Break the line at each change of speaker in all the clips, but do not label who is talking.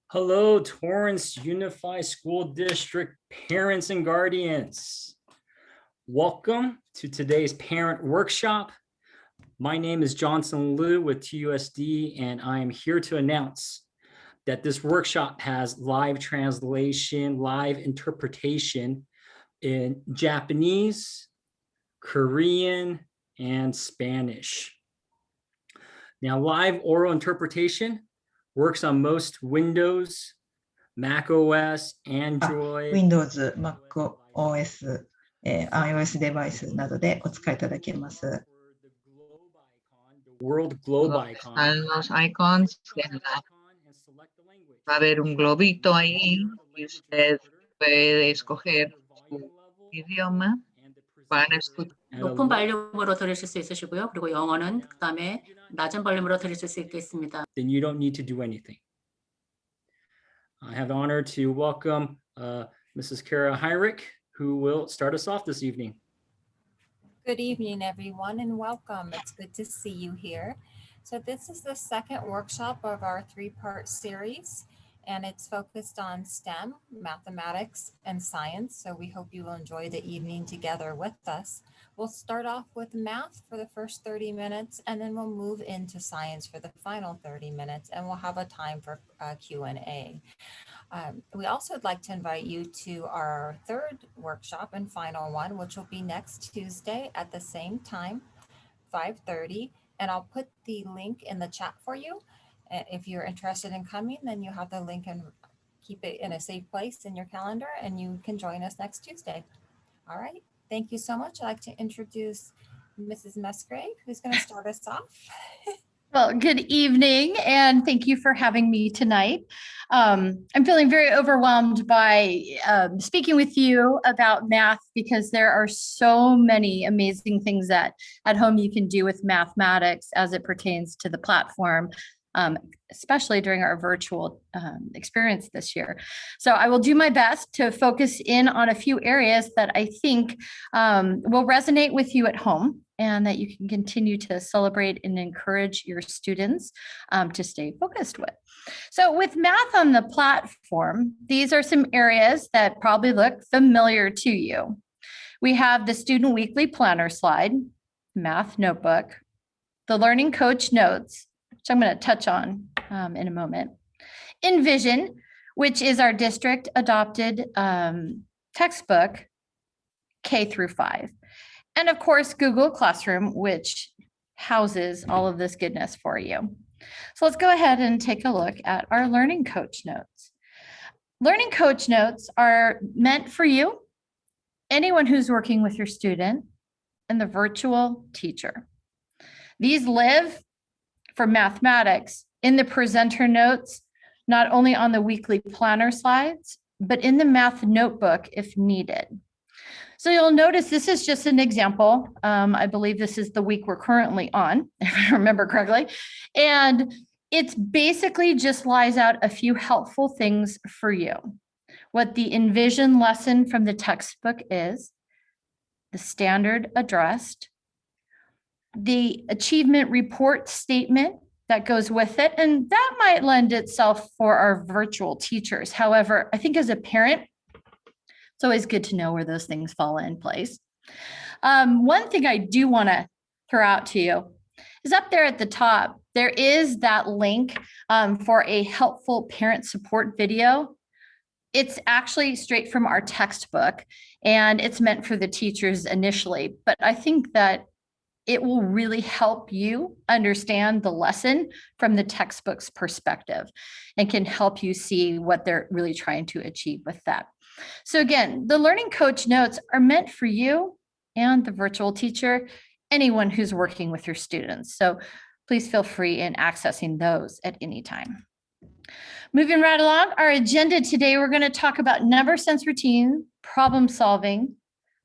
Hello, Torrance Unified School District parents and guardians. Welcome to today's parent workshop. My name is Johnson Liu with TUSD, and I am here to announce that this workshop has live translation, live interpretation in Japanese, Korean, and Spanish. Now, live oral interpretation works on most Windows, Mac OS, Android,
Windows、Mac OS、iOS デバイスなどでお使いいただけます。
World Globe
Están
icon.
los icons va a haber un globito ahí y usted puede escoger su idioma. Van a escuchar.
높은 발륨으로 들으실 수 있으시고요. 그리고 영어는 그다음에 낮은 발륨으로 들으실 수 있겠습니다.
Then you don't need to do anything. I have the honor to welcome Mrs. Kara Heinrich, who will start us off this evening.
Good evening, everyone, and welcome. It's good to see you here. So this is the second workshop of our three-part series, and it's focused on STEM, mathematics, and science. So we hope you will enjoy the evening together with us. We'll start off with math for the first 30 minutes, and then we'll move into science for the final 30 minutes, and we'll have a time for Q&A. We also would like to invite you to our third workshop and final one, which will be next Tuesday at the same time, 5:30. And I'll put the link in the chat for you. If you're interested in coming, then you have the link and keep it in a safe place in your calendar, and you can join us next Tuesday. All right. Thank you so much. I'd like to introduce Mrs. Musgrave, who's going to start us off.
Well, good evening, and thank you for having me tonight. I'm feeling very overwhelmed by speaking with you about math because there are so many amazing things that at home you can do with mathematics as it pertains to the platform, especially during our virtual experience this year. So I will do my best to focus in on a few areas that I think will resonate with you at home, and that you can continue to celebrate and encourage your students to stay focused with. So with math on the platform, these are some areas that probably look familiar to you. We have the student weekly planner slide, math notebook, the learning coach notes, which I'm going to touch on in a moment, Envision, which is our district adopted textbook, K through 5. And of course, Google Classroom, which houses all of this goodness for you. So let's go ahead and take a look at our Learning Coach Notes. Learning Coach Notes are meant for you, anyone who's working with your student, and the virtual teacher. These live for mathematics in the presenter notes, not only on the weekly planner slides, but in the math notebook if needed. So you'll notice this is just an example. I believe this is the week we're currently on, if I remember correctly. And it's basically just lies out a few helpful things for you. What the Envision lesson from the textbook is, the standard addressed, the achievement report statement that goes with it, and that might lend itself for our virtual teachers. However, I think as a parent, it's always good to know where those things fall in place. One thing I do want to throw out to you is up there at the top, there is that link for a helpful parent support video. It's actually straight from our textbook, and it's meant for the teachers initially, but I think that it will really help you understand the lesson from the textbook's perspective and can help you see what they're really trying to achieve with that. So again, the Learning Coach Notes are meant for you and the virtual teacher, anyone who's working with your students. So please feel free in accessing those at any time. Moving right along, our agenda today, we're going to talk about number sense routine, problem solving,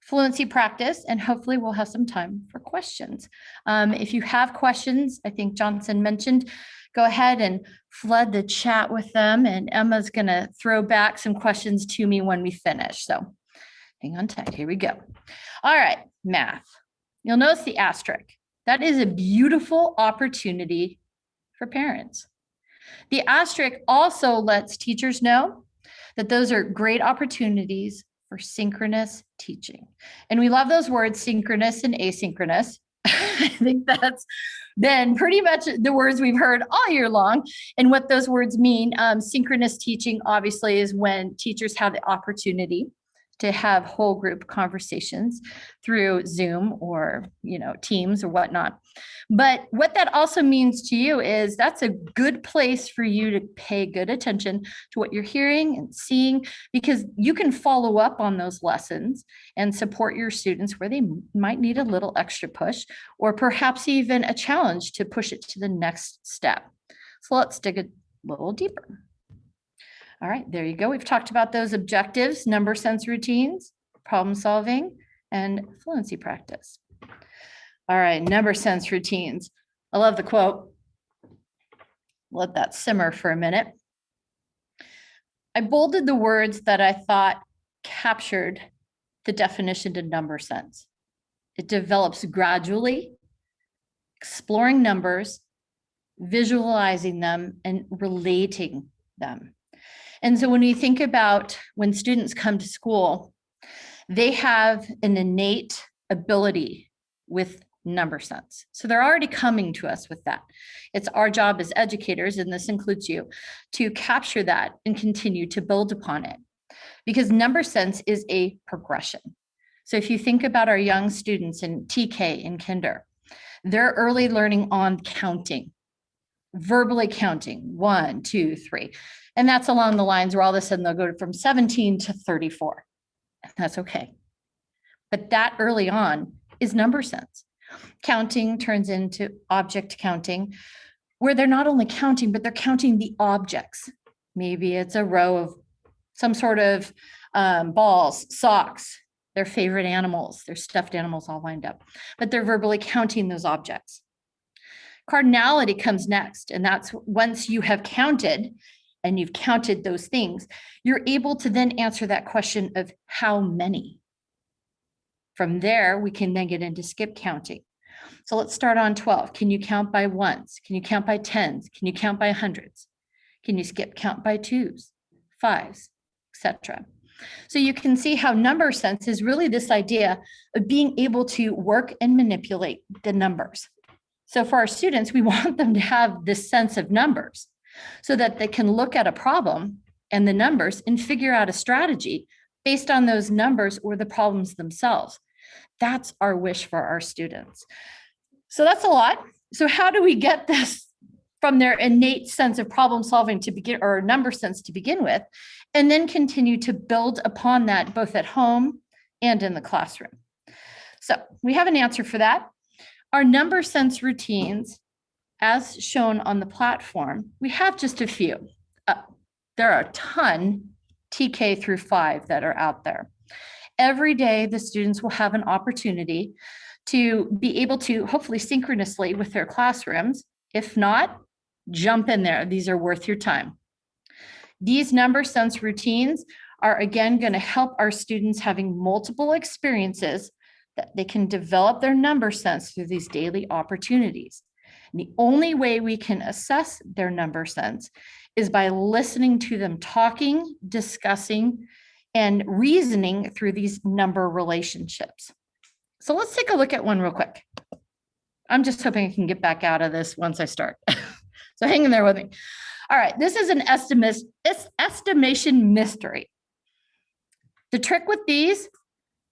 fluency practice, and hopefully we'll have some time for questions. If you have questions, I think Johnson mentioned, go ahead and flood the chat with them, and Emma's going to throw back some questions to me when we finish. So hang on tight. Here we go. All right, math. You'll notice the asterisk. That is a beautiful opportunity for parents. The asterisk also lets teachers know that those are great opportunities for synchronous teaching. And we love those words, synchronous and asynchronous. I think that's been pretty much the words we've heard all year long. And what those words mean, synchronous teaching obviously is when teachers have the opportunity to have whole group conversations through Zoom or, Teams or whatnot. But what that also means to you is that's a good place for you to pay good attention to what you're hearing and seeing, because you can follow up on those lessons and support your students where they might need a little extra push, or perhaps even a challenge to push it to the next step. So let's dig a little deeper. All right, there you go. We've talked about those objectives, number sense routines, problem solving, and fluency practice. All right, number sense routines. I love the quote. Let that simmer for a minute. I bolded the words that I thought captured the definition to number sense. It develops gradually, exploring numbers, visualizing them, and relating them. And so when we think about when students come to school, they have an innate ability with number sense. So they're already coming to us with that. It's our job as educators, and this includes you, to capture that and continue to build upon it, because number sense is a progression. So if you think about our young students in TK and kinder, they're early learning on counting, verbally counting 1, 2, 3. And that's along the lines where all of a sudden they'll go from 17 to 34. And that's okay. But that early on is number sense. Counting turns into object counting, where they're not only counting, but they're counting the objects. Maybe it's a row of some sort of balls, socks, their favorite animals, their stuffed animals all lined up, but they're verbally counting those objects. Cardinality comes next, and that's once you have counted and you've counted those things, you're able to then answer that question of how many. From there, we can then get into skip counting. So let's start on 12. Can you count by ones? Can you count by tens? Can you count by hundreds? Can you skip count by twos, fives, etc.? So you can see how number sense is really this idea of being able to work and manipulate the numbers. So for our students, we want them to have this sense of numbers so that they can look at a problem and the numbers and figure out a strategy based on those numbers or the problems themselves. That's our wish for our students. So that's a lot. So how do we get this from their innate sense of problem solving to begin, or number sense to begin with, and then continue to build upon that both at home and in the classroom? So we have an answer for that. Our number sense routines, as shown on the platform, we have just a few. There are a ton, TK through 5, that are out there. Every day, the students will have an opportunity to be able to, hopefully synchronously with their classrooms. If not, jump in there. These are worth your time. These number sense routines are, again, going to help our students having multiple experiences that they can develop their number sense through these daily opportunities. And the only way we can assess their number sense is by listening to them talking, discussing, and reasoning through these number relationships. So let's take a look at one real quick. I'm just hoping I can get back out of this once I start. So hang in there with me. All right, this is an estimation mystery. The trick with these,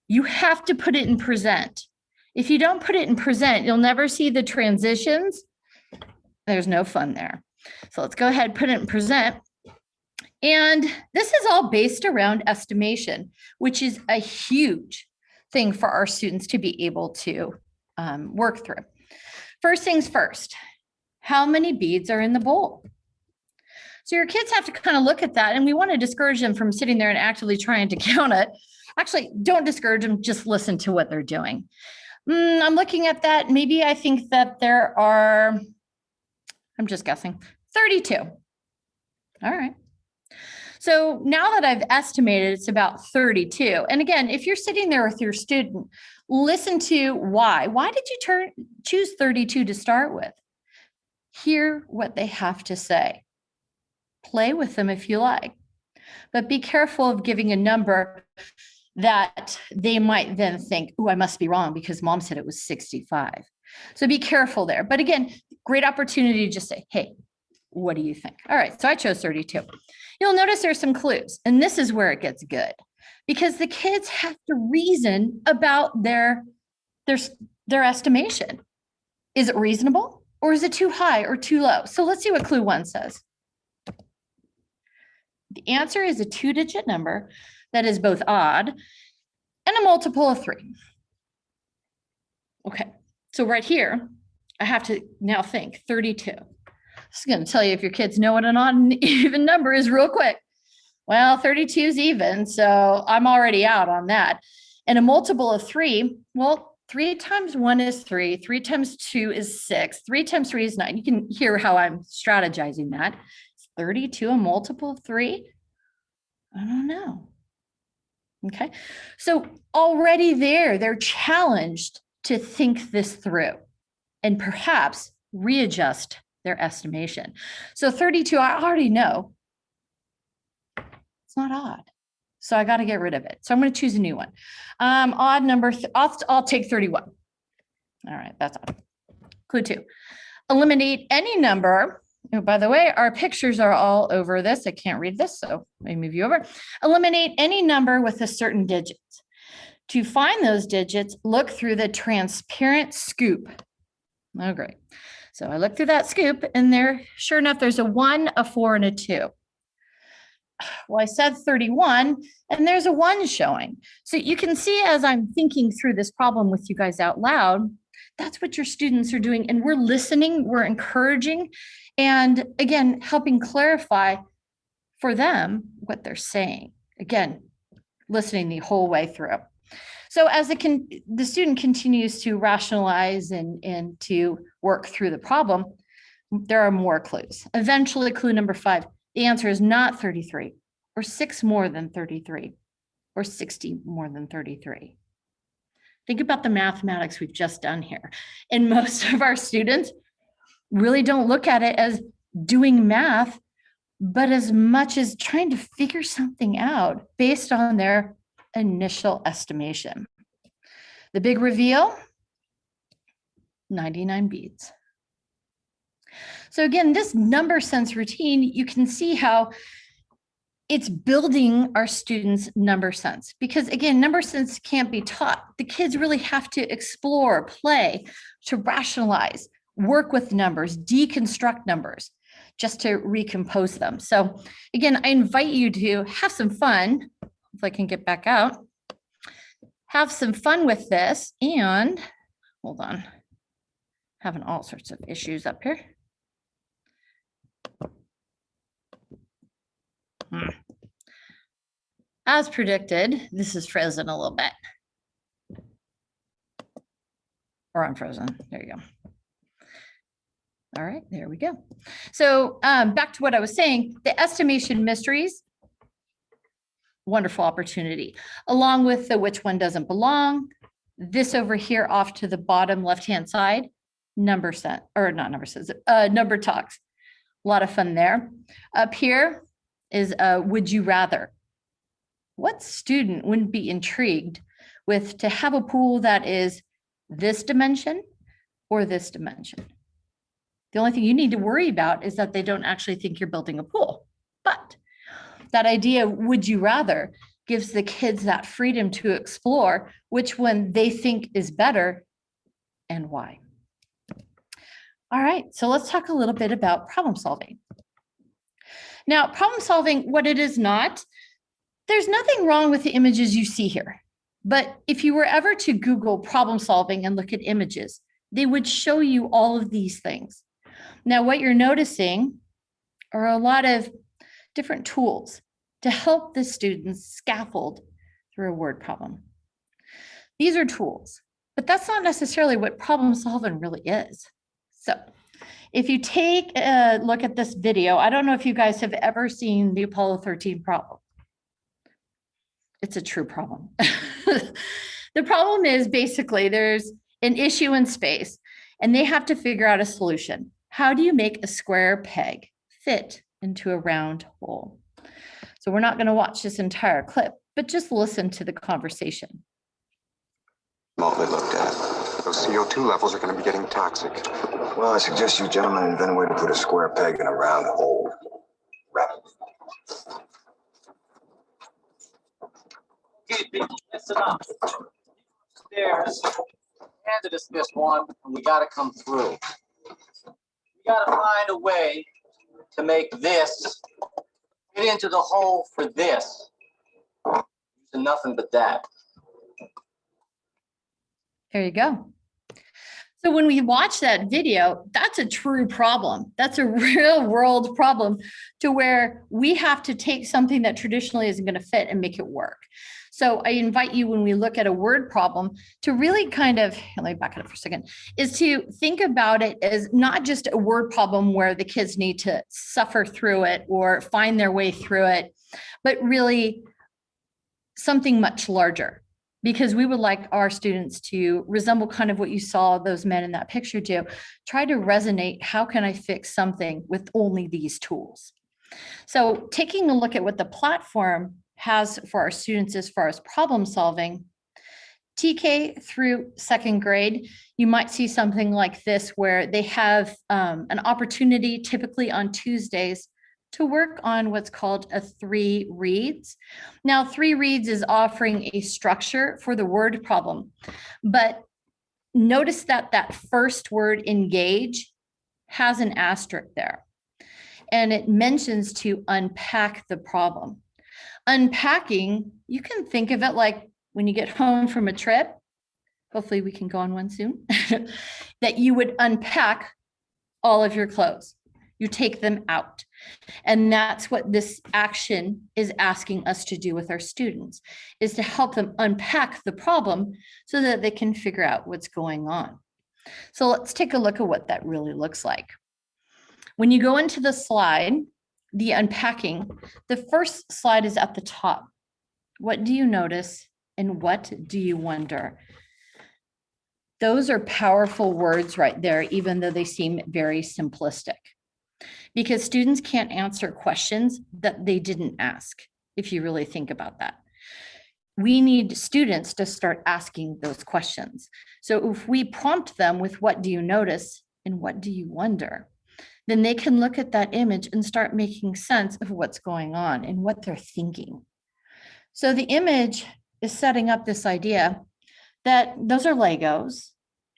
you have to put it in present. If you don't put it in present, you'll never see the transitions. There's no fun there. So let's go ahead and put it in present. And this is all based around estimation, which is a huge thing for our students to be able to work through. First things first, how many beads are in the bowl? So your kids have to kind of look at that, and we want to discourage them from sitting there and actively trying to count it. Actually, don't discourage them, just listen to what they're doing. I'm looking at that. Maybe I think that there are, I'm just guessing, 32. All right. So now that I've estimated, it's about 32. And again, if you're sitting there with your student, listen to why. Why did you choose 32 to start with? Hear what they have to say. Play with them if you like, but be careful of giving a number that they might then think, oh, I must be wrong because mom said it was 65. So be careful there. But again, great opportunity to just say, hey, what do you think? All right, so I chose 32. You'll notice there's some clues, and this is where it gets good because the kids have to reason about their estimation. Is it reasonable or is it too high or too low? So let's see what clue 1 says. The answer is a 2-digit number that is both odd and a multiple of 3. Okay, so right here, I have to now think 32. This is going to tell you if your kids know what an odd and even number is real quick. Well, 32 is even, so I'm already out on that. And a multiple of 3, well, 3 times 1 is 3, 3 times 2 is 6, 3 times 3 is 9. You can hear how I'm strategizing that. Is 32 a multiple of 3? I don't know. Okay, so already they're challenged to think this through and perhaps readjust their estimation. So 32, I already know it's not odd. So I got to get rid of it. So I'm going to choose a new one. Odd number, I'll take 31. All right, that's odd. Clue 2, eliminate any number. Oh, by the way, our pictures are all over this. I can't read this, so let me move you over. Eliminate any number with a certain digits. To find those digits, look through the transparent scoop. Oh, great. So I looked through that scoop and there, sure enough, there's a 1, a 4, and a 2. Well, I said 31 and there's a 1 showing. So you can see as I'm thinking through this problem with you guys out loud, that's what your students are doing. And we're listening, we're encouraging, and again, helping clarify for them what they're saying. Again, listening the whole way through. So as the student continues to rationalize and to work through the problem, there are more clues. Eventually, clue number 5, the answer is not 33 or 6 more than 33 or 60 more than 33. Think about the mathematics we've just done here. And most of our students really don't look at it as doing math, but as much as trying to figure something out based on their initial estimation. The big reveal, 99 beads. So again, this number sense routine, you can see how it's building our students' number sense, because again, number sense can't be taught. The kids really have to explore, play, to rationalize, work with numbers, deconstruct numbers, just to recompose them. So again, I invite you to have some fun, if I can get back out, have some fun with this, and hold on, having all sorts of issues up here. As predicted, this is frozen a little bit. Or unfrozen, there you go. All right, there we go. So back to what I was saying, the estimation mysteries, wonderful opportunity, along with the which one doesn't belong. This over here off to the bottom left-hand side, number talks. A lot of fun there. Up here is would you rather? What student wouldn't be intrigued with to have a pool that is this dimension or this dimension? The only thing you need to worry about is that they don't actually think you're building a pool. But that idea, would you rather, gives the kids that freedom to explore which one they think is better and why. All right, so let's talk a little bit about problem solving. Now, problem solving, what it is not, there's nothing wrong with the images you see here. But if you were ever to Google problem solving and look at images, they would show you all of these things. Now, what you're noticing are a lot of different tools to help the students scaffold through a word problem. These are tools, but that's not necessarily what problem solving really is. So if you take a look at this video, I don't know if you guys have ever seen the Apollo 13 problem. It's a true problem. The problem is basically there's an issue in space and they have to figure out a solution. How do you make a square peg fit into a round hole. So we're not going to watch this entire clip, but just listen to the conversation.
Remotely looked at. Those CO2 levels are going to be getting toxic.
Well, I suggest you gentlemen invent a way to put a square peg in a round hole. Rapidly.
Okay, people, listen up. Stairs. Handed us this one, and we gotta come through. We gotta find a way to make this fit into the hole for this. Using nothing but that.
There you go. So when we watch that video, that's a true problem. That's a real world problem to where we have to take something that traditionally isn't going to fit and make it work. So I invite you, when we look at a word problem, to really kind of, let me back it up for a second, is to think about it as not just a word problem where the kids need to suffer through it or find their way through it, but really something much larger. Because we would like our students to resemble kind of what you saw those men in that picture do. Try to resonate, how can I fix something with only these tools? So taking a look at what the platform has for our students as far as problem solving, TK through second grade, you might see something like this where they have an opportunity typically on Tuesdays to work on what's called a 3 reads. Now, 3 reads is offering a structure for the word problem, but notice that that first word, engage, has an asterisk there, and it mentions to unpack the problem. Unpacking, you can think of it like when you get home from a trip, hopefully we can go on one soon, that you would unpack all of your clothes. You take them out. And that's what this action is asking us to do with our students, is to help them unpack the problem so that they can figure out what's going on. So let's take a look at what that really looks like. When you go into the slide, the unpacking, the first slide is at the top. What do you notice and what do you wonder? Those are powerful words right there, even though they seem very simplistic. Because students can't answer questions that they didn't ask, if you really think about that. We need students to start asking those questions. So if we prompt them with what do you notice and what do you wonder, then they can look at that image and start making sense of what's going on and what they're thinking. So the image is setting up this idea that those are Legos.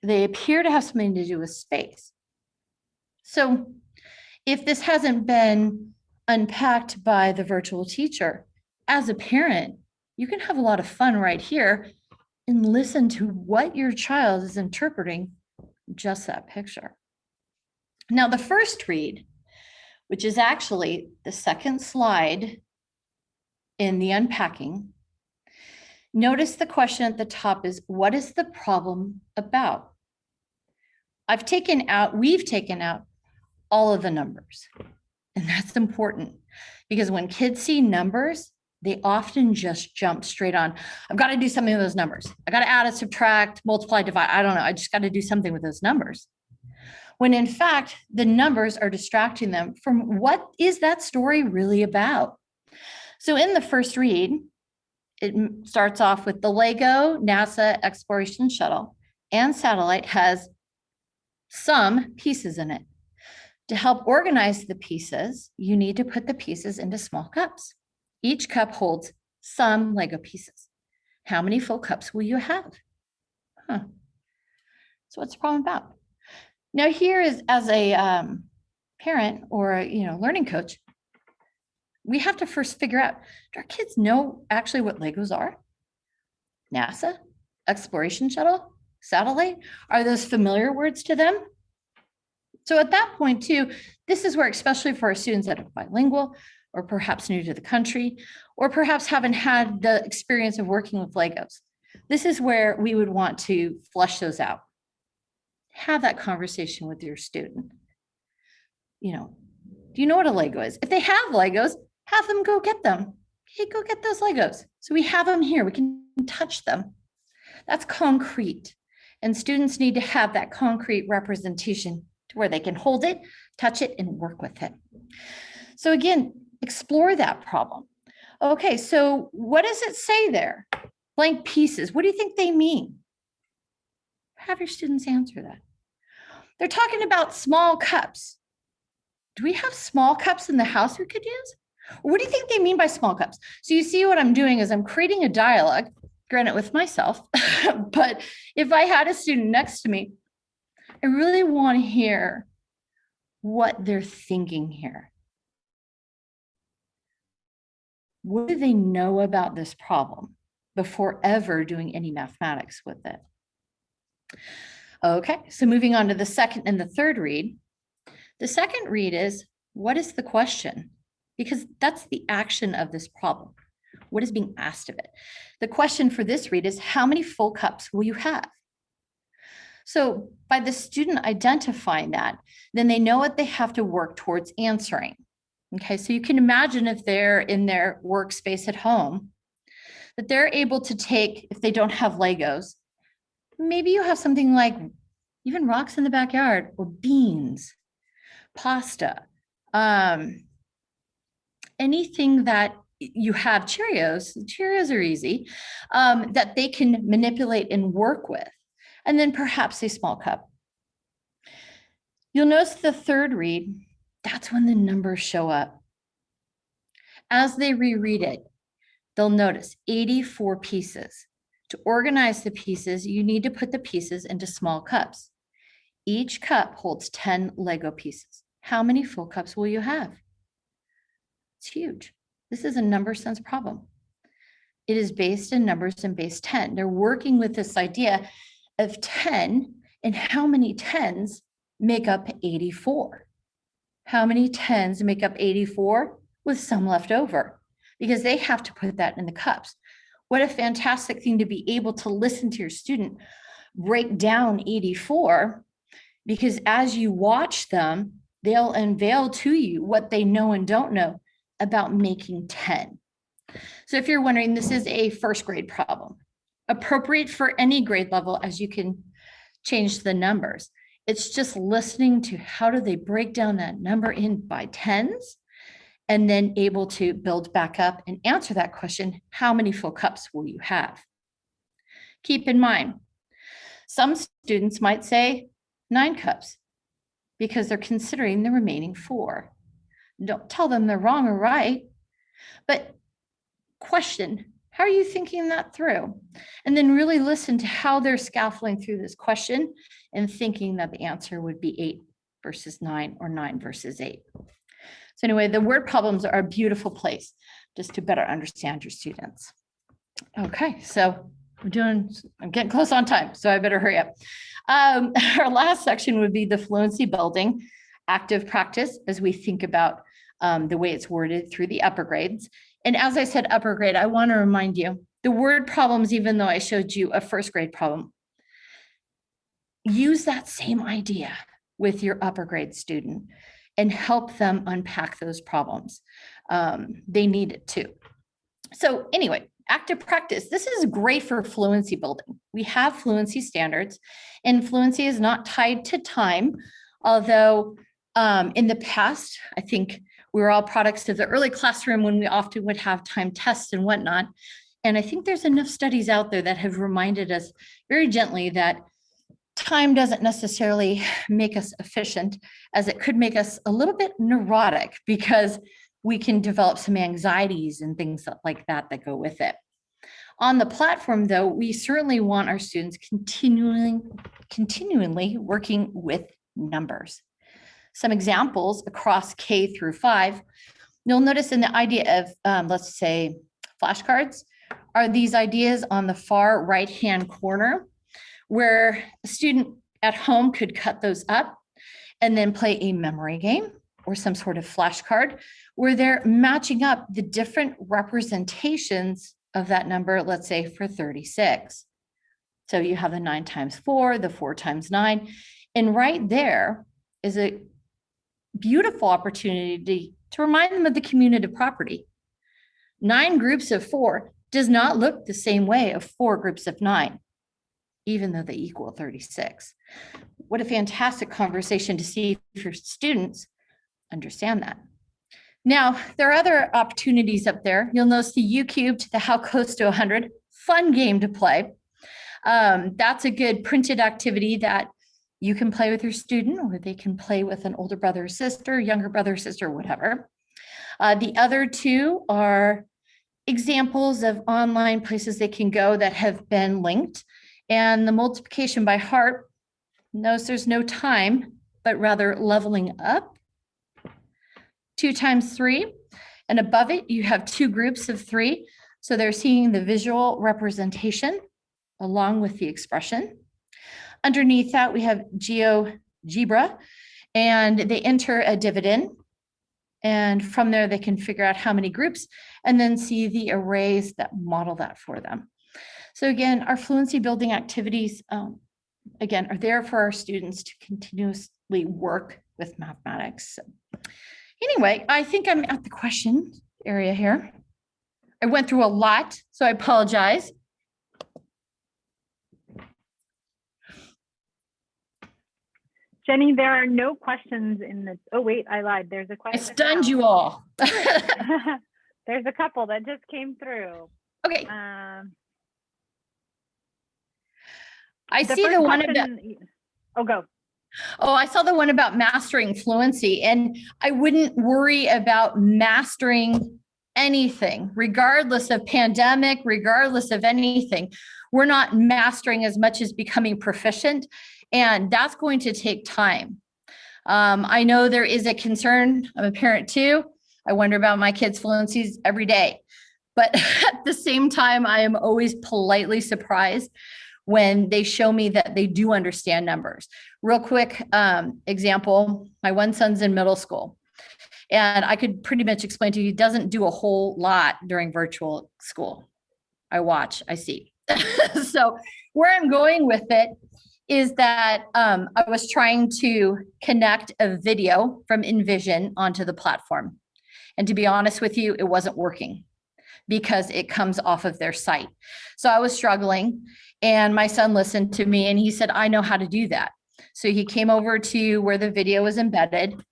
They appear to have something to do with space. So if this hasn't been unpacked by the virtual teacher, as a parent, you can have a lot of fun right here and listen to what your child is interpreting just that picture. Now, the first read, which is actually the second slide in the unpacking, notice the question at the top is, what is the problem about? we've taken out all of the numbers. And that's important because when kids see numbers, they often just jump straight on. I've got to do something with those numbers. I got to add, subtract, multiply, divide. I don't know. I just got to do something with those numbers. When in fact, the numbers are distracting them from what is that story really about? So in the first read, it starts off with the LEGO NASA Exploration Shuttle and satellite has some pieces in it. To help organize the pieces, you need to put the pieces into small cups. Each cup holds some Lego pieces. How many full cups will you have? So what's the problem about? Now here is, as a parent or a learning coach, we have to first figure out, do our kids know actually what Legos are? NASA, Exploration Shuttle, satellite, are those familiar words to them? So at that point too, this is where, especially for our students that are bilingual or perhaps new to the country, or perhaps haven't had the experience of working with Legos, this is where we would want to flush those out. Have that conversation with your student. Do you know what a Lego is? If they have Legos, have them go get them. Hey, go get those Legos. So we have them here, we can touch them. That's concrete. And students need to have that concrete representation to where they can hold it, touch it, and work with it. So again, explore that problem. Okay, so what does it say there? Blank pieces. What do you think they mean? Have your students answer that. They're talking about small cups. Do we have small cups in the house we could use? Or what do you think they mean by small cups? So you see what I'm doing is I'm creating a dialogue, granted with myself, but if I had a student next to me, I really want to hear what they're thinking here. What do they know about this problem before ever doing any mathematics with it? Okay, so moving on to the second and the third read. The second read is, what is the question? Because that's the action of this problem. What is being asked of it? The question for this read is, how many full cups will you have? So by the student identifying that, then they know what they have to work towards answering. Okay, so you can imagine if they're in their workspace at home, that they're able to take, if they don't have Legos, maybe you have something like even rocks in the backyard or beans, pasta, anything that you have, Cheerios are easy, that they can manipulate and work with, and then perhaps a small cup. You'll notice the third read, that's when the numbers show up. As they reread it, they'll notice 84 pieces. To organize the pieces, you need to put the pieces into small cups. Each cup holds 10 Lego pieces. How many full cups will you have? It's huge. This is a number sense problem. It is based in numbers and base 10. They're working with this idea of 10 and how many 10s make up 84. How many 10s make up 84 with some left over? Because they have to put that in the cups. What a fantastic thing to be able to listen to your student break down 84, because as you watch them, they'll unveil to you what they know and don't know about making 10. So if you're wondering, this is a first grade problem, appropriate for any grade level as you can change the numbers. It's just listening to how do they break down that number in by 10s, and then able to build back up and answer that question, how many full cups will you have? Keep in mind, some students might say 9 cups because they're considering the remaining 4. Don't tell them they're wrong or right, but question, how are you thinking that through? And then really listen to how they're scaffolding through this question and thinking that the answer would be 8 versus 9 or 9 versus 8. So anyway, the word problems are a beautiful place just to better understand your students. Okay, so I'm getting close on time, so I better hurry up. Our last section would be the fluency building active practice as we think about the way it's worded through the upper grades. And as I said, upper grade, I want to remind you, the word problems, even though I showed you a first grade problem, use that same idea with your upper grade student and help them unpack those problems. They need it too. So anyway, active practice. This is great for fluency building. We have fluency standards, and fluency is not tied to time, although in the past, I think we were all products of the early classroom when we often would have time tests and whatnot. And I think there's enough studies out there that have reminded us very gently that time doesn't necessarily make us efficient, as it could make us a little bit neurotic because we can develop some anxieties and things like that that go with it. On the platform, though, we certainly want our students continually working with numbers. Some examples across K through 5, you'll notice in the idea of, let's say, flashcards, are these ideas on the far right-hand corner where a student at home could cut those up and then play a memory game or some sort of flashcard where they're matching up the different representations of that number, let's say for 36. So you have the 9 times 4, the 4 times 9, and right there is a beautiful opportunity to remind them of the commutative property. 9 groups of 4 does not look the same way of 4 groups of 9, even though they equal 36. What a fantastic conversation to see if your students understand that. Now, there are other opportunities up there. You'll notice the U cubed, the How Close to 100, fun game to play. That's a good printed activity that you can play with your student, or they can play with an older brother or sister, younger brother or sister, whatever. The other two are examples of online places they can go that have been linked. And the multiplication by heart, notice there's no time, but rather leveling up. 2 times 3, and above it, you have 2 groups of 3. So they're seeing the visual representation along with the expression. Underneath that, we have GeoGebra, and they enter a dividend. And from there, they can figure out how many groups and then see the arrays that model that for them. So again, our fluency building activities, again, are there for our students to continuously work with mathematics. So anyway, I think I'm at the question area here. I went through a lot, so I apologize.
Jenny, there are no questions in the, oh wait, I lied. There's a
I
question.
stunned
now.
you all.
There's a couple that just came through.
Okay,
The
I see
first
the one about,
question- Oh, go.
oh, I saw the one about mastering fluency, and I wouldn't worry about mastering anything, regardless of pandemic, regardless of anything. We're not mastering as much as becoming proficient, and that's going to take time. I know there is a concern. I'm a parent too. I wonder about my kids' fluencies every day. But at the same time, I am always politely surprised when they show me that they do understand numbers. Real quick example, my one son's in middle school. And I could pretty much explain to you, he doesn't do a whole lot during virtual school. I watch, I see. So where I'm going with it is that I was trying to connect a video from Envision onto the platform. And to be honest with you, it wasn't working because it comes off of their site. So I was struggling, and my son listened to me and he said, I know how to do that. So he came over to where the video was embedded.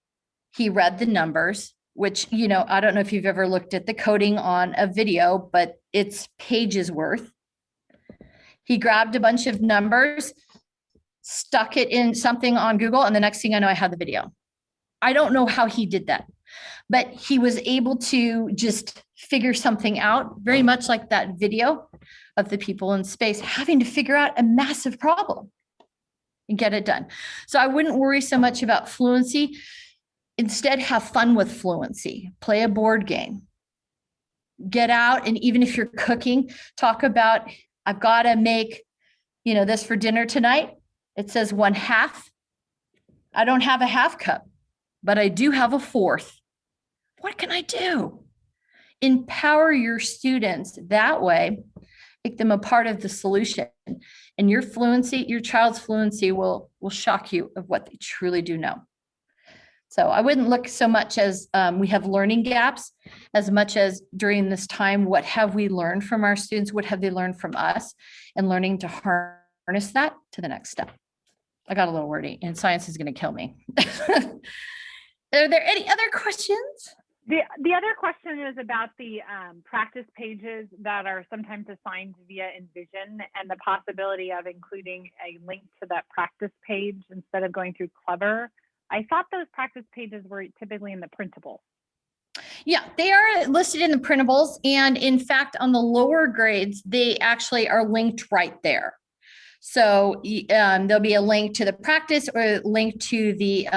He read the numbers, which, you know, I don't know if you've ever looked at the coding on a video, but it's pages worth. He grabbed a bunch of numbers, stuck it in something on Google, and the next thing I know, I had the video. I don't know how he did that, but he was able to just figure something out, very much like that video of the people in space having to figure out a massive problem and get it done. So I wouldn't worry so much about fluency. Instead, have fun with fluency. Play a board game. Get out, and even if you're cooking, talk about, I've got to make, you know, this for dinner tonight. It says 1/2. I don't have a half cup, but I do have a 1/4. What can I do? Empower your students that way, make them a part of the solution, and your fluency, your child's fluency will shock you of what they truly do know. So I wouldn't look so much as we have learning gaps as much as during this time, what have we learned from our students? What have they learned from us? And learning to harness that to the next step. I got a little wordy, and science is going to kill me. Are there any other questions?
The other question is about the practice pages that are sometimes assigned via Envision, and the possibility of including a link to that practice page instead of going through Clever. I thought those practice pages were typically in the printable.
Yeah, they are listed in the printables. And in fact, on the lower grades, they actually are linked right there. So there'll be a link to the practice or a link to the,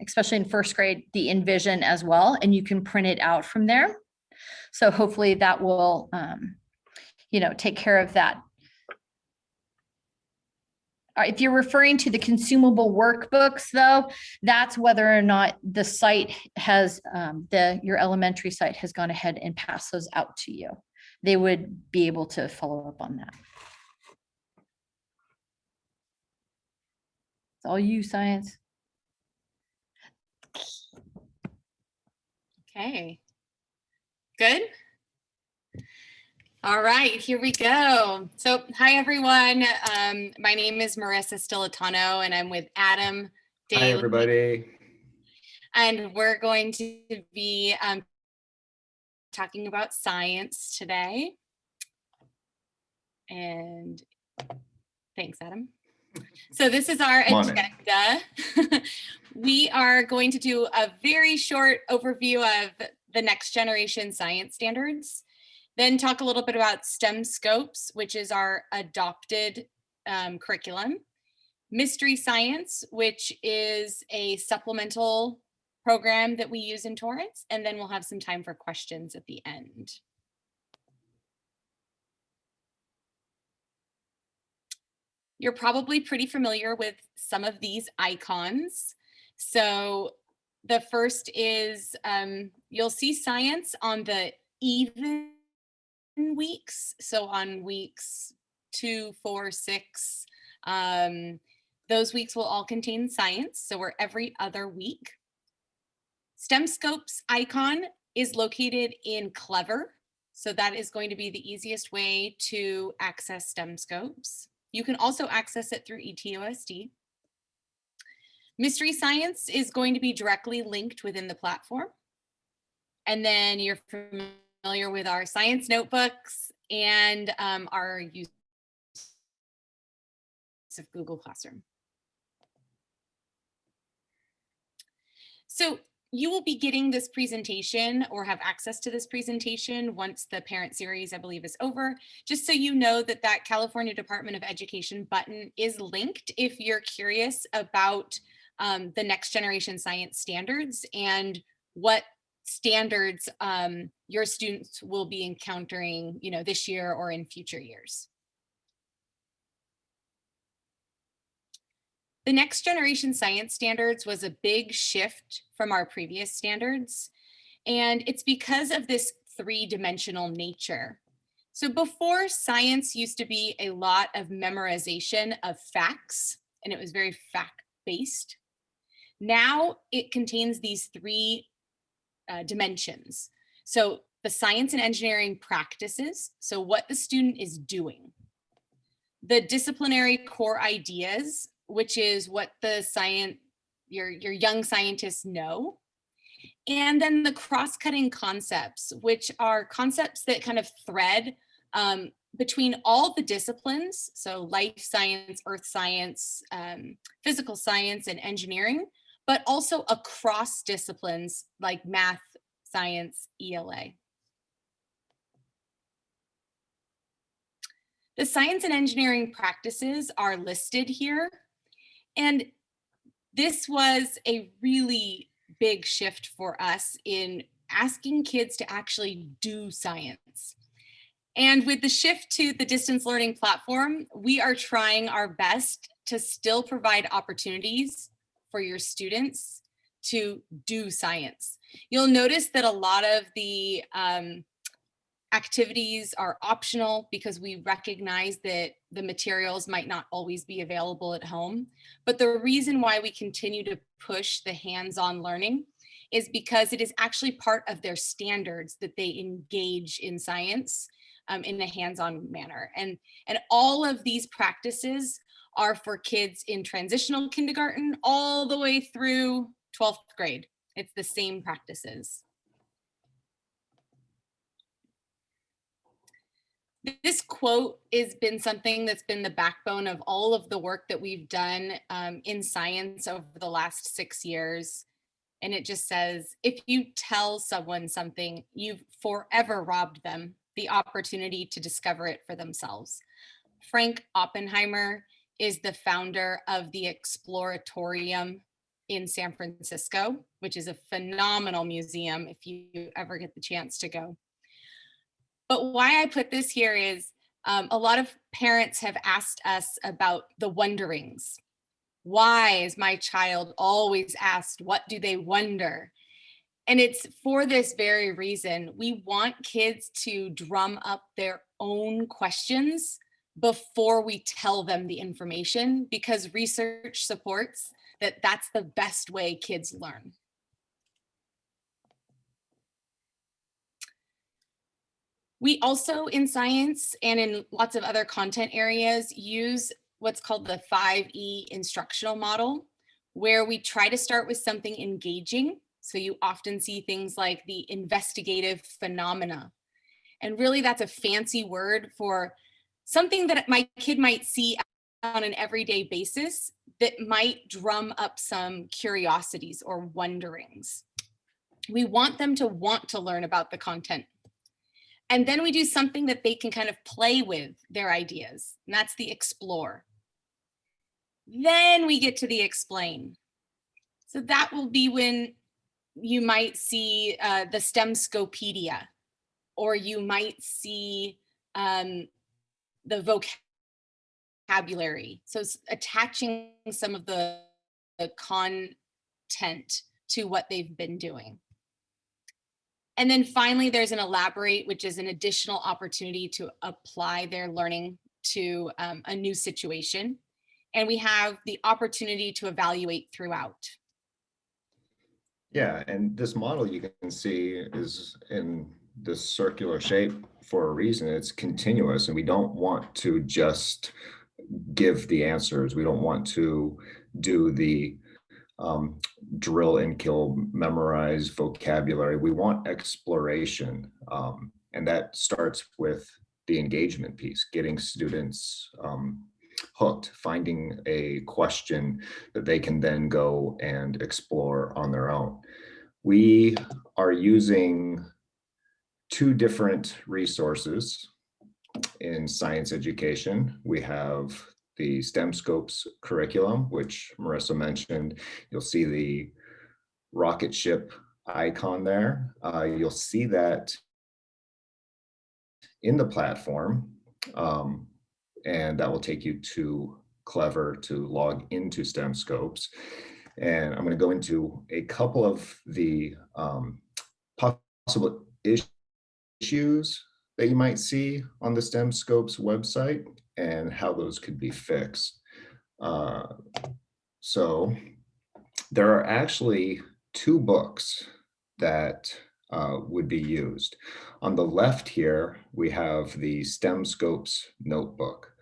especially in first grade, the Envision as well. And you can print it out from there. So hopefully that will, you know, take care of that. If you're referring to the consumable workbooks, though, that's whether or not the site has, your elementary site has gone ahead and passed those out to you. They would be able to follow up on that. It's all you, science.
Okay, good. All right, here we go. So hi, everyone. My name is Marissa Stilitano, and I'm with Adam Daly.
Hi, everybody.
and we're going to be talking about science today. And thanks, Adam. So this is our agenda. We are going to do a very short overview of the next generation science standards, then talk a little bit about STEM Scopes, which is our adopted curriculum, Mystery Science, which is a supplemental program that we use in Torrance, and then we'll have some time for questions at the end. You're probably pretty familiar with some of these icons. So the first is, you'll see science on the even weeks. So on weeks 2, 4, 6, those weeks will all contain science. So we're every other week. STEM Scopes icon is located in Clever. So that is going to be the easiest way to access STEM Scopes. You can also access it through ETOSD. Mystery Science is going to be directly linked within the platform. And then you're familiar with our science notebooks and our use of Google Classroom. So you will be getting this presentation or have access to this presentation once the parent series, I believe, is over, just so you know that that California Department of Education button is linked if you're curious about the next generation science standards and what standards your students will be encountering, this year or in future years. The next generation science standards was a big shift from our previous standards, and it's because of this 3-dimensional nature. So before, science used to be a lot of memorization of facts, and it was very fact-based. Now it contains these 3 dimensions. So the science and engineering practices, so what the student is doing. The disciplinary core ideas, which is what the your young scientists know. And then the cross-cutting concepts, which are concepts that kind of thread between all the disciplines, so life science, earth science, physical science, and engineering, but also across disciplines like math, science, ELA. The science and engineering practices are listed here. And this was a really big shift for us in asking kids to actually do science. And with the shift to the distance learning platform, we are trying our best to still provide opportunities for your students to do science. You'll notice that a lot of the activities are optional because we recognize that the materials might not always be available at home. But the reason why we continue to push the hands-on learning is because it is actually part of their standards that they engage in science in a hands-on manner. And all of these practices are for kids in transitional kindergarten all the way through 12th grade. It's the same practices. This quote has been something that's been the backbone of all of the work that we've done in science over the last 6 years. And it just says, if you tell someone something, you've forever robbed them the opportunity to discover it for themselves. Frank Oppenheimer is the founder of the Exploratorium in San Francisco, which is a phenomenal museum if you ever get the chance to go. But why I put this here is a lot of parents have asked us about the wonderings. Why is my child always asked, what do they wonder? And it's for this very reason. We want kids to drum up their own questions before we tell them the information, because research supports that that's the best way kids learn. We also, in science and in lots of other content areas, use what's called the 5E instructional model, where we try to start with something engaging So you often see things like the investigative phenomena. And really that's a fancy word for something that my kid might see on an everyday basis that might drum up some curiosities or wonderings. We want them to want to learn about the content. And then we do something that they can kind of play with their ideas, and that's the explore. Then we get to the explain. So that will be when you might see the STEMscopedia, or you might see the vocabulary. So it's attaching some of the content to what they've been doing. And then finally, there's an elaborate, which is an additional opportunity to apply their learning to a new situation. And we have the opportunity to evaluate throughout.
Yeah, and this model you can see is in this circular shape for a reason. It's continuous, and we don't want to just give the answers. We don't want to do the drill and kill, memorize vocabulary. We want exploration, and that starts with the engagement piece, getting students hooked, finding a question that they can then go and explore on their own. We are using two different resources in science education. We have the STEMscopes curriculum, which Marissa mentioned. You'll see the rocket ship icon there. You'll see that in the platform, and that will take you to Clever to log into STEMscopes. And I'm going to go into a couple of the possible issues that you might see on the STEMscopes website and how those could be fixed. So there are actually two books that would be used. On the left here, we have the STEMscopes notebook.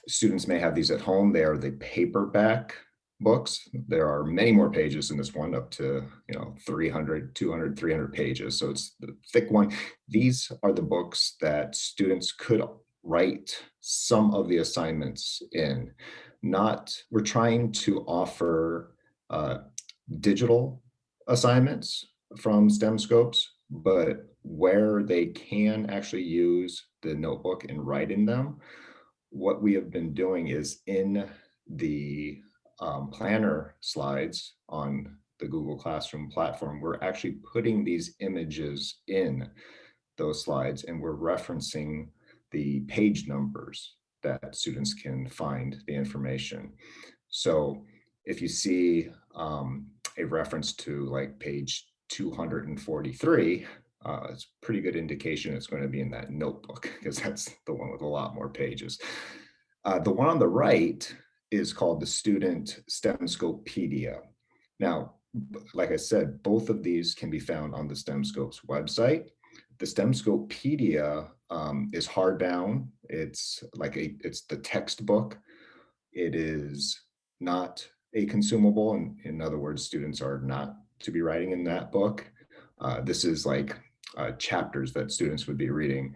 Students may have these at home. They are the paperback books. There are many more pages in this one, up to 300, 200, 300 pages. So it's the thick one. These are the books that students could write some of the assignments in. We're trying to offer digital assignments from STEMscopes, but where they can actually use the notebook and write in them, what we have been doing is in the planner slides on the Google Classroom platform, we're actually putting these images in those slides, and we're referencing the page numbers that students can find the information. So if you see a reference to like page 243, it's a pretty good indication it's going to be in that notebook, because that's the one with a lot more pages. The one on the right is called the Student STEMscopedia. Now, like I said, both of these can be found on the STEMscopes website. The STEMscopedia is hardbound. It's the textbook. It is not a consumable. In other words, students are not to be writing in that book. This is like chapters that students would be reading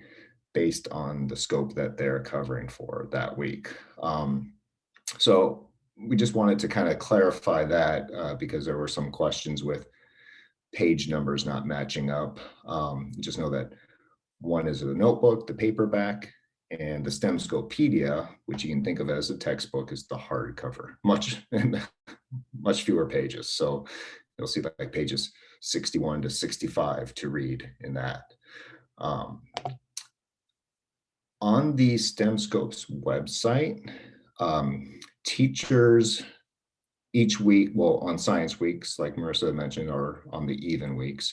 based on the scope that they're covering for that week. So we just wanted to kind of clarify that because there were some questions with page numbers not matching up. Just know that one is a notebook, the paperback, and the STEMscopedia, which you can think of as a textbook, is the hardcover, much fewer pages. So you'll see like pages 61 to 65 to read in that. On the STEMscopes website, teachers each week, well, on science weeks, like Marissa mentioned, or on the even weeks,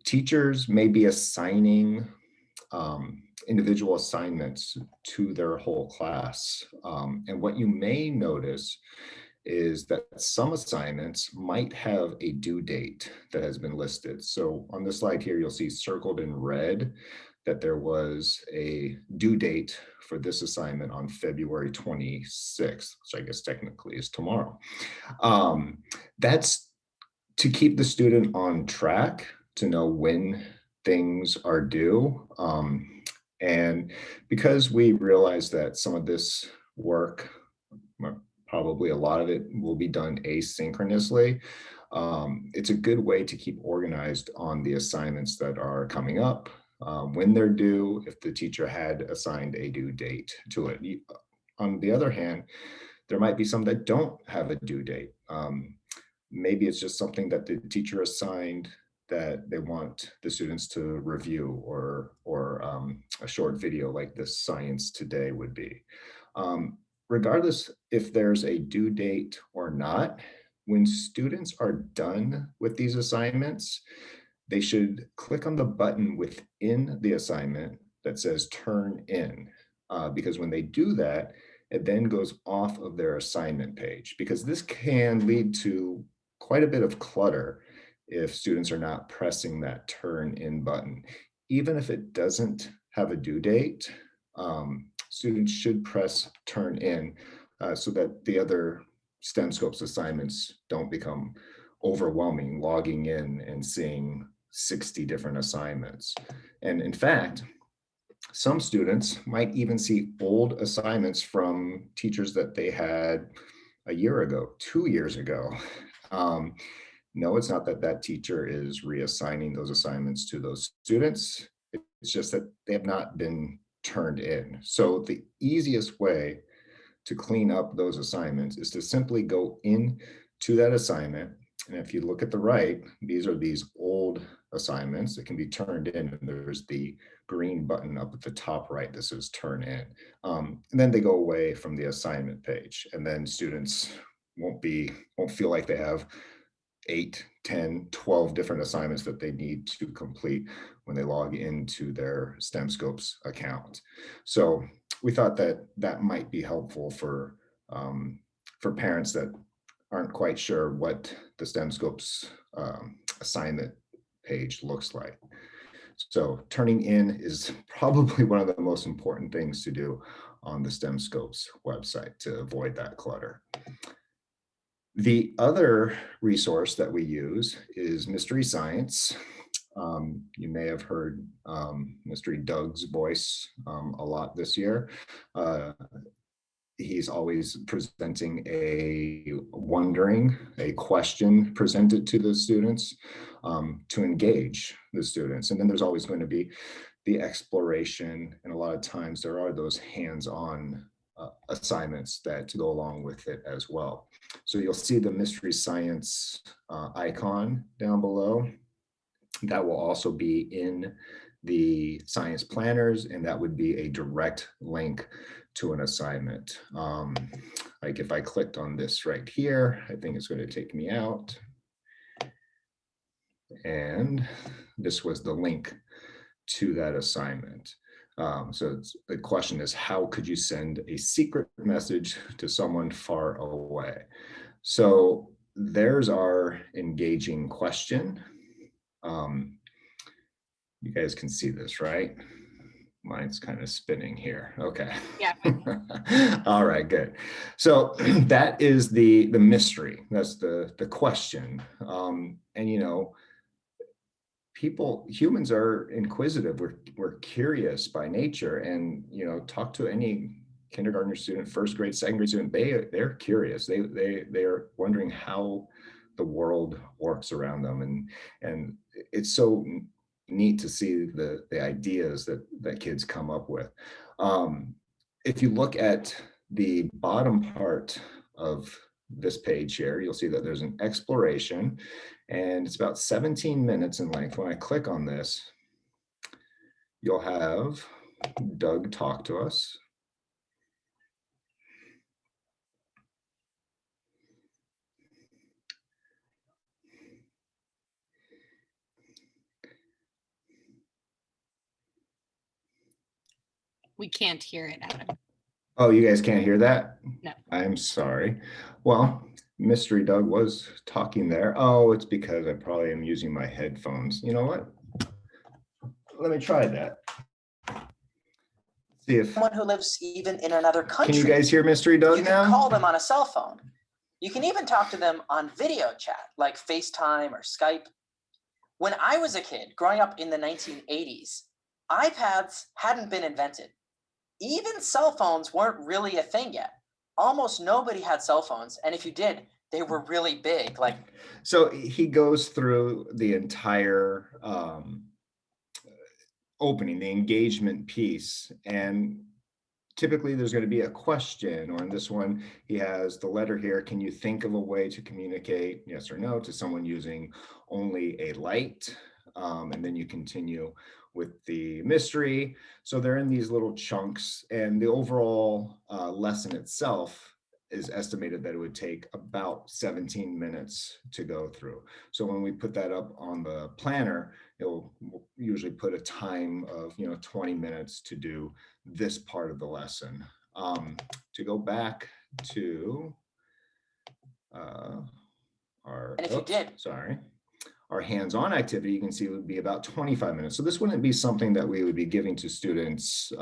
teachers may be assigning individual assignments to their whole class. And what you may notice is that some assignments might have a due date that has been listed. So on this slide here, you'll see circled in red that there was a due date for this assignment on February 26th, which I guess technically is tomorrow. That's to keep the student on track, to know when things are due. And because we realize that some of this work, probably a lot of it, will be done asynchronously, it's a good way to keep organized on the assignments that are coming up, when they're due, if the teacher had assigned a due date to it. On the other hand, there might be some that don't have a due date. Maybe it's just something that the teacher assigned that they want the students to review, or a short video like this Science Today would be. Regardless if there's a due date or not, when students are done with these assignments, they should click on the button within the assignment that says Turn In, because when they do that, it then goes off of their assignment page, because this can lead to quite a bit of clutter if students are not pressing that Turn In button. Even if it doesn't have a due date, students should press Turn In so that the other STEM Scopes assignments don't become overwhelming, logging in and seeing 60 different assignments. And in fact, some students might even see old assignments from teachers that they had a year ago, 2 years ago. No, it's not that that teacher is reassigning those assignments to those students. It's just that they have not been turned in. So the easiest way to clean up those assignments is to simply go into that assignment. And if you look at the right, these are these old assignments that can be turned in. And there's the green button up at the top right that says Turn In. And then they go away from the assignment page. And then students won't feel like they have 8, 10, 12 different assignments that they need to complete when they log into their STEM Scopes account. So we thought that that might be helpful for parents that aren't quite sure what the STEM Scopes assignment page looks like. So turning in is probably one of the most important things to do on the STEM Scopes website to avoid that clutter. The other resource that we use is Mystery Science. You may have heard Mystery Doug's voice a lot this year. He's always presenting a question presented to the students to engage the students. And then there's always going to be the exploration. And a lot of times there are those hands-on assignments that go along with it as well. So you'll see the Mystery Science icon down below. That will also be in the science planners, and that would be a direct link to an assignment. Like if I clicked on this right here, I think it's going to take me out. And this was the link to that assignment. So the question is, how could you send a secret message to someone far away? So there's our engaging question. You guys can see this, right? Mine's kind of spinning here. Okay.
Yeah.
All right, good. So that is the mystery. That's the question. And you know, humans are inquisitive. We're curious by nature, and you know, talk to any kindergartner student, first grade, second grade student. They're curious. They're wondering how the world works around them, and it's so neat to see the ideas that kids come up with. If you look at the bottom part of this page here, you'll see that there's an exploration, and it's about 17 minutes in length. When I click on this, you'll have Doug talk to us.
We can't hear it, Adam.
Oh, you guys can't hear that?
No.
I'm sorry. Well, Mystery Doug was talking there. Oh, it's because I probably am using my headphones. You know what? Let me try that. See if
someone who lives even in another country.
Can you guys hear Mystery Doug
you
now?
can call them on a cell phone. You can even talk to them on video chat, like FaceTime or Skype. When I was a kid, growing up in the 1980s, iPads hadn't been invented. Even cell phones weren't really a thing yet. Almost nobody had cell phones, and if you did, they were really big. Like,
so he goes through the entire opening, the engagement piece, and typically there's going to be a question, or in this one, he has the letter here. Can you think of a way to communicate yes or no to someone using only a light? And then you continue with the mystery. So they're in these little chunks, and the overall lesson itself is estimated that it would take about 17 minutes to go through. So when we put that up on the planner, it'll usually put a time of 20 minutes to do this part of the lesson. To go back to our,
and if you did,
our hands-on activity, you can see it would be about 25 minutes. So this wouldn't be something that we would be giving to students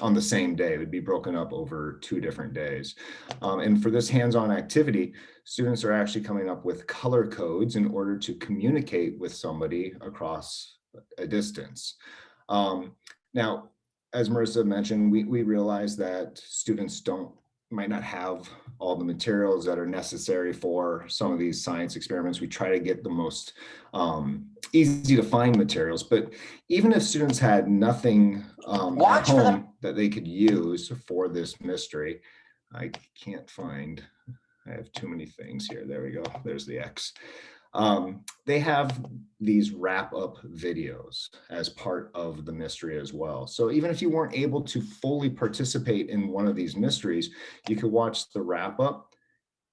on the same day. It would be broken up over 2 different days. And for this hands-on activity, students are actually coming up with color codes in order to communicate with somebody across a distance. Now, as Marissa mentioned, we realize that students might not have all the materials that are necessary for some of these science experiments. We try to get the most easy to find materials, but even if students had nothing at home that they could use for this mystery, I can't find, I have too many things here. There we go, there's the X. They have these wrap-up videos as part of the mystery as well. So even if you weren't able to fully participate in one of these mysteries, you could watch the wrap-up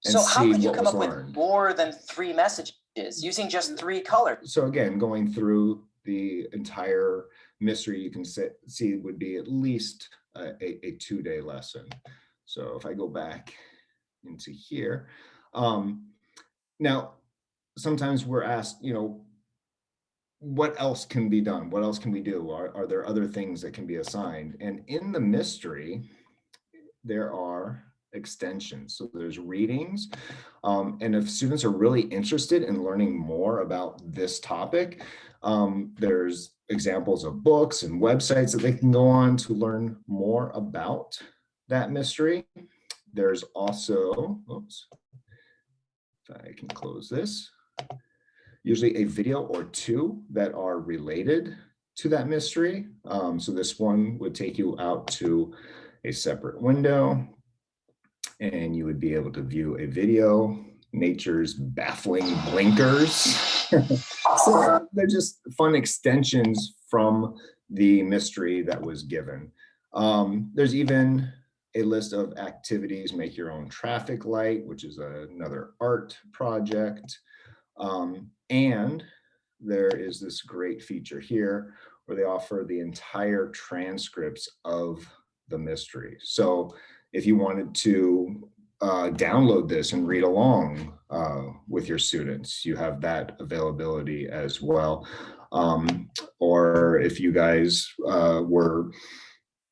and
so how
see
could you
what
come
was
up
learned.
with more than 3 messages using just 3 colors?
So again, going through the entire mystery, you can see would be at least a 2-day lesson. So if I go back into here, now, sometimes we're asked, what else can be done? What else can we do? Are there other things that can be assigned? And in the mystery, there are extensions. So there's readings. And if students are really interested in learning more about this topic, there's examples of books and websites that they can go on to learn more about that mystery. There's also, oops, if I can close this, usually a video or 2 that are related to that mystery. So this one would take you out to a separate window, and you would be able to view a video, Nature's Baffling Blinkers. So they're just fun extensions from the mystery that was given. There's even a list of activities, make your own traffic light, which is another art project. And there is this great feature here where they offer the entire transcripts of the mystery. So if you wanted to download this and read along with your students, you have that availability as well. Or if you guys were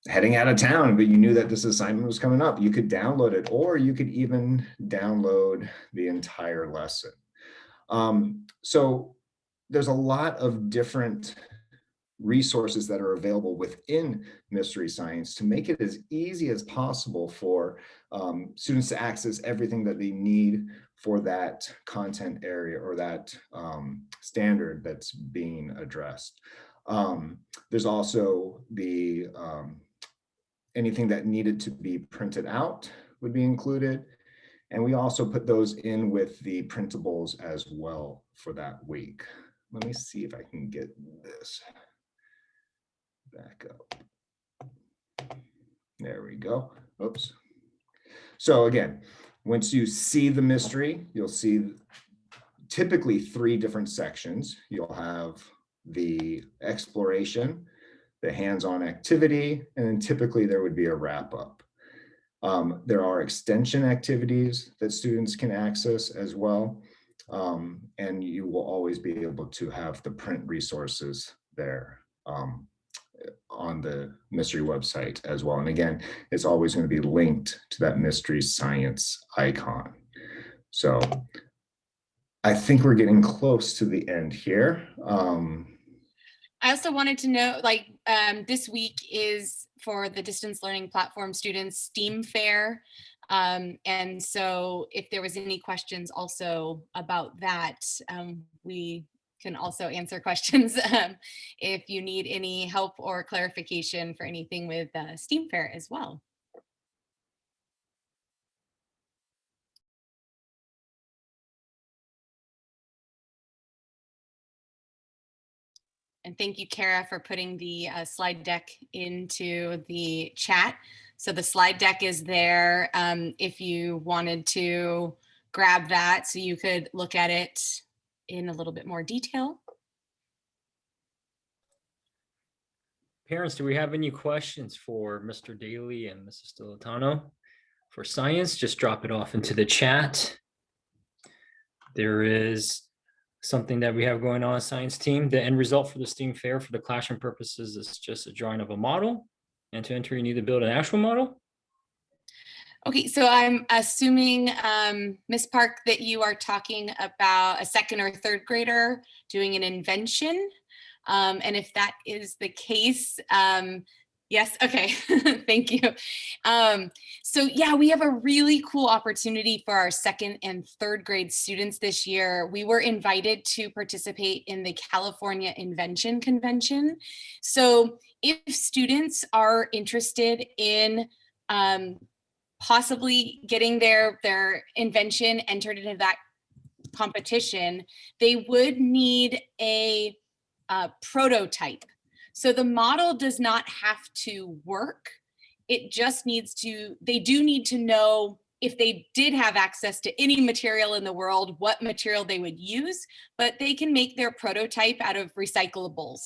heading out of town, but you knew that this assignment was coming up, you could download it, or you could even download the entire lesson. So there's a lot of different resources that are available within Mystery Science to make it as easy as possible for students to access everything that they need for that content area or that standard that's being addressed. There's also the anything that needed to be printed out would be included. And we also put those in with the printables as well for that week. Let me see if I can get this back up. There we go. Oops. So again, once you see the mystery, you'll see typically 3 different sections. You'll have the exploration, the hands-on activity, and then typically there would be a wrap-up. There are extension activities that students can access as well. And you will always be able to have the print resources there on the mystery website as well. And again, it's always going to be linked to that Mystery Science icon. So I think we're getting close to the end here.
I also wanted to know, like, this week is for the distance learning platform students STEAM Fair. And so if there was any questions also about that, we can also answer questions if you need any help or clarification for anything with STEAM Fair as well. And thank you, Kara, for putting the slide deck into the chat. So the slide deck is there if you wanted to grab that so you could look at it in a little bit more detail.
Parents, do we have any questions for Mr. Daly and Mrs. Dilatano for science? Just drop it off into the chat. There is something that we have going on science team. The end result for the STEAM Fair for the classroom purposes is just a drawing of a model. And to enter, you need to build an actual model.
Okay, so I'm assuming, Ms. Park, that you are talking about a second or third grader doing an invention. And if that is the case, yes, okay, thank you. So yeah, we have a really cool opportunity for our second and third grade students this year. We were invited to participate in the California Invention Convention. So if students are interested in possibly getting their invention entered into that competition, they would need a prototype. So the model does not have to work. It just needs to, they do need to know if they did have access to any material in the world, what material they would use, but they can make their prototype out of recyclables.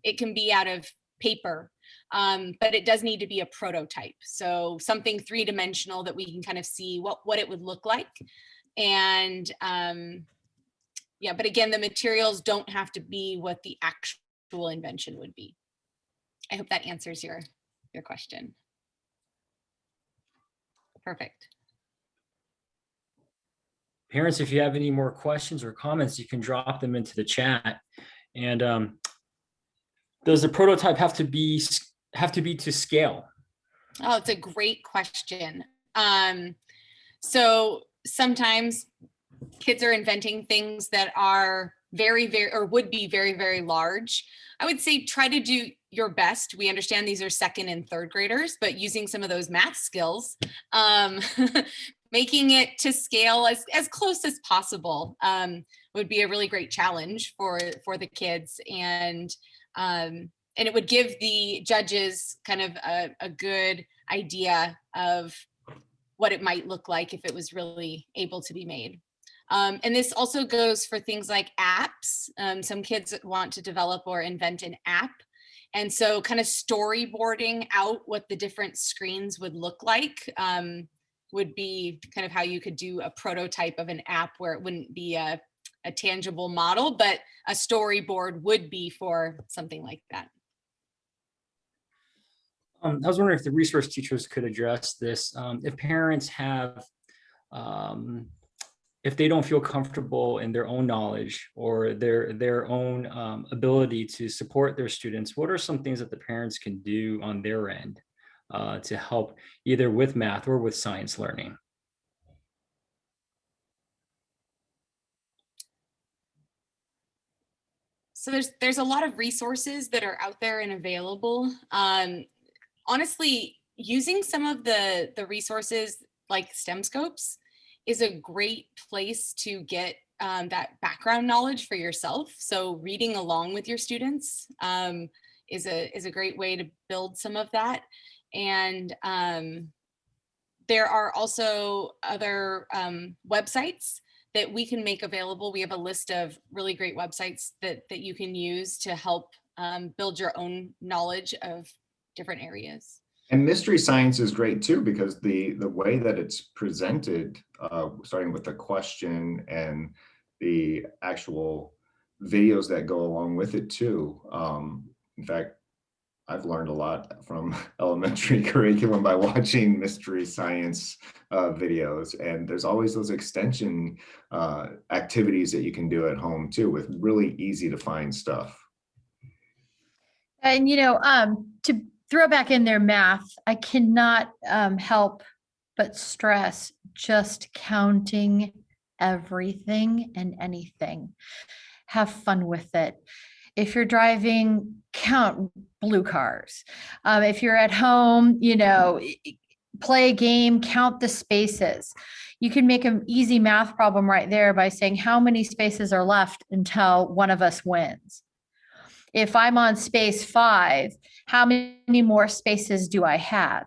It can be out of paper, but it does need to be a prototype. So something three-dimensional that we can kind of see what it would look like. And yeah, but again, the materials don't have to be what the actual invention would be. I hope that answers your question. Perfect.
Parents, if you have any more questions or comments, you can drop them into the chat. And does the prototype have to be to scale?
Oh, it's a great question. So sometimes kids are inventing things that are would be very, very large. I would say try to do your best. We understand these are second and third graders, but using some of those math skills, making it to scale as close as possible would be a really great challenge for the kids. And it would give the judges kind of a good idea of what it might look like if it was really able to be made. And this also goes for things like apps. Some kids want to develop or invent an app. And so kind of storyboarding out what the different screens would look like would be kind of how you could do a prototype of an app where it wouldn't be a tangible model, but a storyboard would be for something like that.
I was wondering if the resource teachers could address this. If parents have if they don't feel comfortable in their own knowledge or their own ability to support their students, what are some things that the parents can do on their end to help either with math or with science learning?
So there's a lot of resources that are out there and available. Honestly, using some of the resources like STEMscopes is a great place to get that background knowledge for yourself. So reading along with your students is a great way to build some of that. And there are also other websites that we can make available. We have a list of really great websites that you can use to help build your own knowledge of different areas.
And Mystery Science is great too, because the way that it's presented, starting with the question and the actual videos that go along with it too. In fact, I've learned a lot from elementary curriculum by watching Mystery Science videos, and there's always those extension activities that you can do at home too, with really easy to find stuff.
And, to throw back in their math, I cannot help but stress just counting everything and anything. Have fun with it. If you're driving, count blue cars. If you're at home, play a game, count the spaces. You can make an easy math problem right there by saying how many spaces are left until one of us wins. If I'm on space 5, how many more spaces do I have?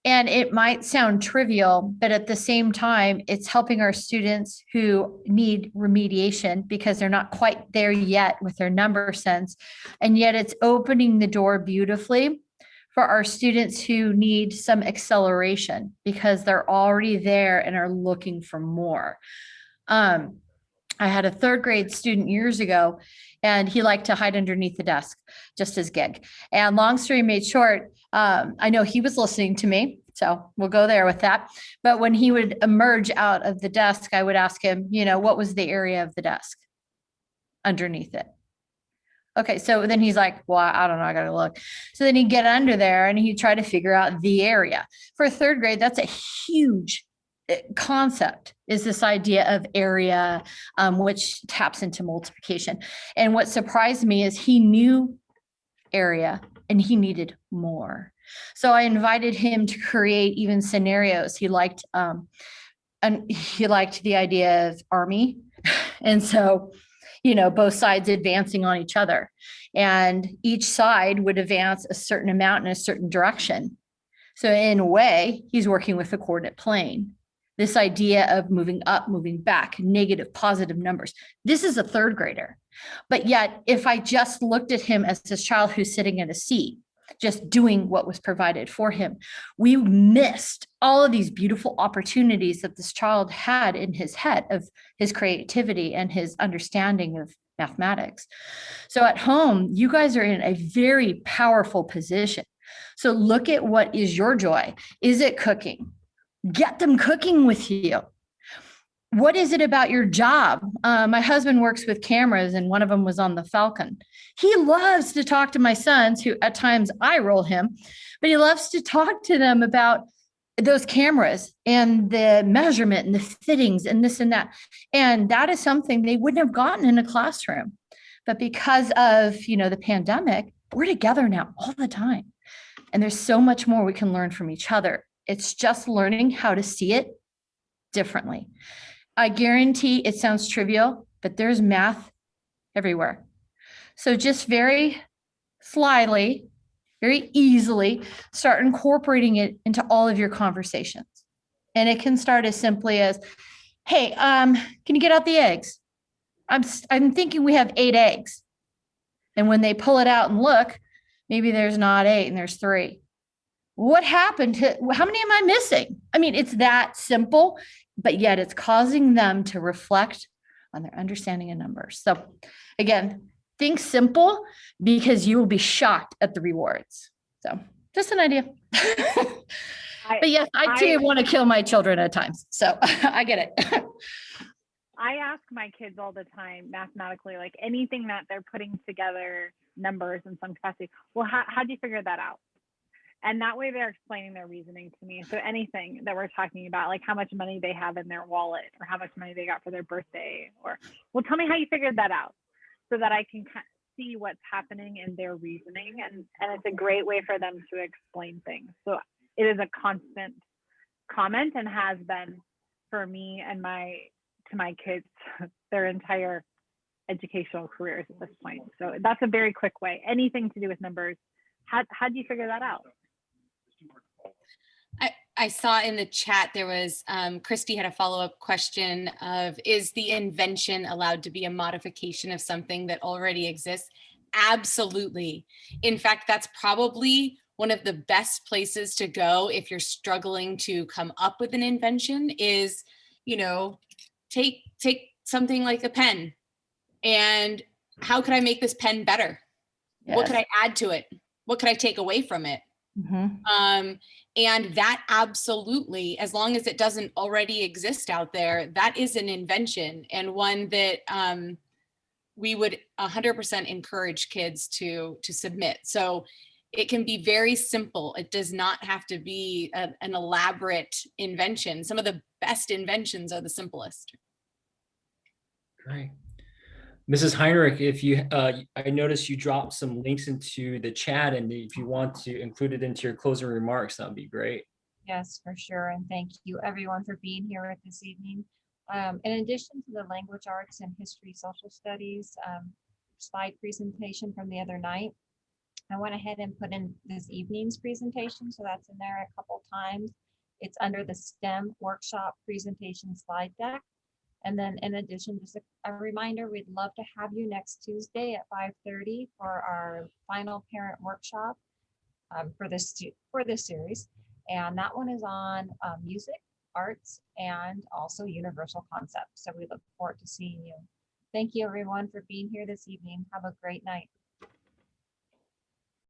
And it might sound trivial, but at the same time, it's helping our students who need remediation because they're not quite there yet with their number sense. And yet it's opening the door beautifully for our students who need some acceleration because they're already there and are looking for more. I had a 3rd grade student years ago, and he liked to hide underneath the desk, just his gig. And long story made short, I know he was listening to me, so we'll go there with that. But when he would emerge out of the desk, I would ask him, what was the area of the desk underneath it? Okay, so then he's like, well, I don't know, I gotta look. So then he'd get under there and he'd try to figure out the area. For 3rd grade, that's a huge concept, is this idea of area, which taps into multiplication. And what surprised me is he knew area and he needed more. So I invited him to create even scenarios. He liked the idea of army. And so, both sides advancing on each other, and each side would advance a certain amount in a certain direction. So in a way, he's working with the coordinate plane. This idea of moving up, moving back, negative, positive numbers. This is a 3rd grader. But yet, if I just looked at him as this child who's sitting in a seat, just doing what was provided for him, we missed all of these beautiful opportunities that this child had in his head of his creativity and his understanding of mathematics. So at home, you guys are in a very powerful position. So look at what is your joy. Is it cooking? Get them cooking with you. What is it about your job? My husband works with cameras, and one of them was on the Falcon. He loves to talk to my sons, who at times I roll him, but he loves to talk to them about those cameras and the measurement and the fittings and this and that. And that is something they wouldn't have gotten in a classroom. But because of, the pandemic, we're together now all the time. And there's so much more we can learn from each other. It's just learning how to see it differently. I guarantee it sounds trivial, but there's math everywhere. So just very slyly, very easily start incorporating it into all of your conversations. And it can start as simply as, hey, can you get out the eggs? I'm thinking we have 8 eggs. And when they pull it out and look, maybe there's not 8 and there's 3. What happened to, how many am I missing? I mean, it's that simple, but yet it's causing them to reflect on their understanding of numbers. So again, think simple because you will be shocked at the rewards. So just an idea. But yes, I too want to kill my children at times. So I get it.
I ask my kids all the time, mathematically, like anything that they're putting together, numbers in some capacity, well, how do you figure that out? And that way they're explaining their reasoning to me. So anything that we're talking about, like how much money they have in their wallet or how much money they got for their birthday, or, well, tell me how you figured that out so that I can see what's happening in their reasoning. And it's a great way for them to explain things. So it is a constant comment and has been for me and to my kids, their entire educational careers at this point. So that's a very quick way. Anything to do with numbers, how do you figure that out?
I saw in the chat there was, Christy had a follow-up question of, is the invention allowed to be a modification of something that already exists? Absolutely. In fact, that's probably one of the best places to go if you're struggling to come up with an invention is, take something like a pen and how could I make this pen better? Yes. What could I add to it? what could I take away from it? And that absolutely, as long as it doesn't already exist out there, that is an invention, and one that we would 100% encourage kids to submit. So it can be very simple. It does not have to be an elaborate invention. Some of the best inventions are the simplest.
Great. Mrs. Heinrich, if you, I noticed you dropped some links into the chat, and if you want to include it into your closing remarks, that would be great.
Yes, for sure. And thank you everyone for being here this evening. In addition to the language arts and history social studies slide presentation from the other night, I went ahead and put in this evening's presentation. So that's in there a couple times. It's under the STEM workshop presentation slide deck. And then in addition, just a reminder, we'd love to have you next Tuesday at 5:30 for our final parent workshop for this series. And that one is on music, arts, and also universal concepts. So we look forward to seeing you. Thank you everyone for being here this evening. Have a great night.